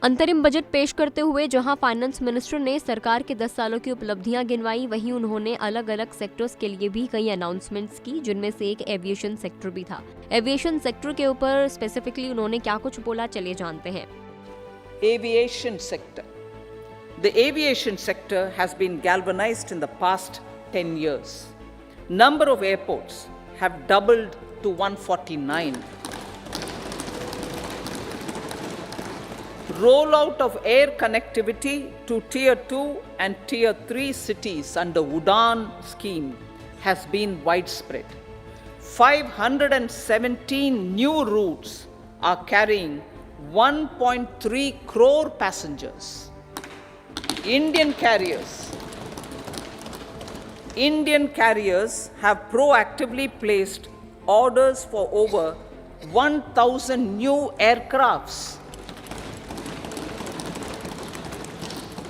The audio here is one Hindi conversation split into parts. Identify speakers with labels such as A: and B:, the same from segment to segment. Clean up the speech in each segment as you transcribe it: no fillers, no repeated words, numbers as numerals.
A: अंतरिम बजट पेश करते हुए जहां फाइनेंस मिनिस्टर ने सरकार के 10 सालों की उपलब्धियां गिनवाई, वहीं उन्होंने अलग अलग सेक्टर्स के लिए भी कई अनाउंसमेंट्स की, जिनमें से एक एविएशन सेक्टर भी था। एविएशन सेक्टर के ऊपर स्पेसिफिकली उन्होंने क्या कुछ बोला, चलिए जानते हैं।
B: Aviation sector. The aviation sector has been galvanized in the past 10 years. Number of airports have doubled to 149. Rollout of air connectivity to Tier 2 and Tier 3 cities under UDAN scheme has been widespread. 517 new routes are carrying 1.3 crore passengers. Indian carriers have proactively placed orders for over 1,000 new aircrafts.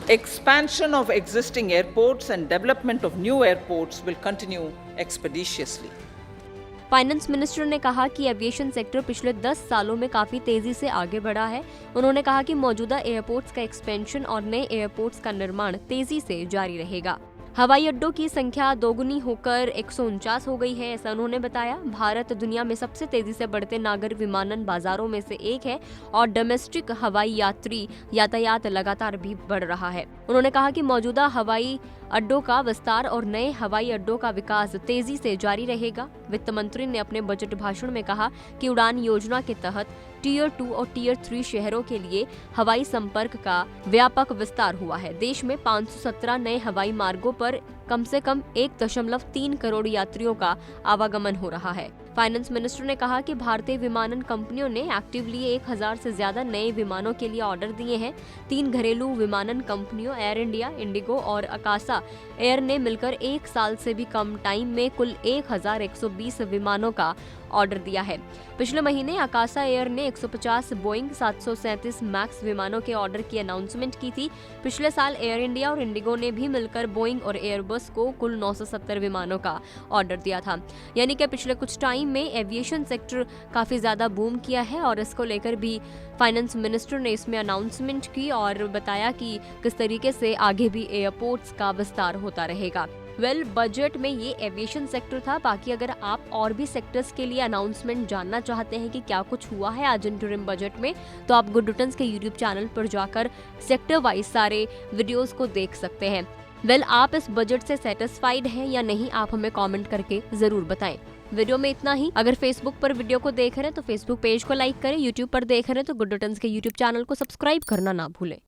B: Expansion of existing airports and development of new airports will continue expeditiously.
A: Finance minister ने कहा कि एविएशन सेक्टर पिछले 10 सालों में काफी तेजी से आगे बढ़ा है। उन्होंने कहा कि मौजूदा एयरपोर्ट्स का एक्सपेंशन और नए एयरपोर्ट्स का निर्माण तेजी से जारी रहेगा। हवाई अड्डों की संख्या दोगुनी होकर 149 हो गई है, ऐसा उन्होंने बताया। भारत दुनिया में सबसे तेजी से बढ़ते नागर विमानन बाजारों में से एक है और डोमेस्टिक हवाई यात्री यातायात लगातार भी बढ़ रहा है। उन्होंने कहा कि मौजूदा हवाई अड्डों का विस्तार और नए हवाई अड्डों का विकास तेजी से जारी रहेगा। वित्त मंत्री ने अपने बजट भाषण में कहा कि उड़ान योजना के तहत टियर 2 और टियर 3 शहरों के लिए हवाई संपर्क का व्यापक विस्तार हुआ है। देश में 517 नए हवाई मार्गों पर कम से कम 1.3 करोड़ यात्रियों का आवागमन हो रहा है। फाइनेंस मिनिस्टर ने कहा कि भारतीय विमानन कंपनियों ने एक्टिवली 1000 से ज्यादा नए विमानों के लिए ऑर्डर दिए हैं। 3 घरेलू विमानन कंपनियों एयर इंडिया, इंडिगो और अकासा एयर ने मिलकर 1 साल से भी कम टाइम में कुल 1120 विमानों का ऑर्डर दिया है। पिछले महीने अकासा एयर ने 150 बोइंग 737 मैक्स विमानों के ऑर्डर की अनाउंसमेंट की थी। पिछले साल एयर इंडिया और इंडिगो ने भी मिलकर बोइंग और एयरबस को कुल 970 विमानों का ऑर्डर दिया था। यानी कि पिछले कुछ टाइम में एविएशन सेक्टर काफी ज्यादा बूम किया है और इसको लेकर भी फाइनेंस मिनिस्टर ने इसमें अनाउंसमेंट की और बताया कि किस तरीके से आगे भी एयरपोर्ट्स का विस्तार होता रहेगा। बजट में ये एविएशन सेक्टर था। बाकी अगर आप और भी सेक्टर्स के लिए अनाउंसमेंट जानना चाहते हैं कि क्या कुछ हुआ है आज इंटरिम बजट में, तो आप गुड रिटर्न्स के यूट्यूब चैनल पर जाकर सेक्टर वाइज सारे वीडियोस को देख सकते हैं। आप इस बजट से सेटिस्फाइड हैं या नहीं, आप हमें कमेंट करके जरूर बताएं। वीडियो में इतना ही। अगर फेसबुक पर वीडियो को देख रहे हैं तो फेसबुक पेज को लाइक करें, यूट्यूब पर देख रहे हैं तो गुड रिटर्न्स के यूट्यूब चैनल को सब्सक्राइब करना ना भूलें।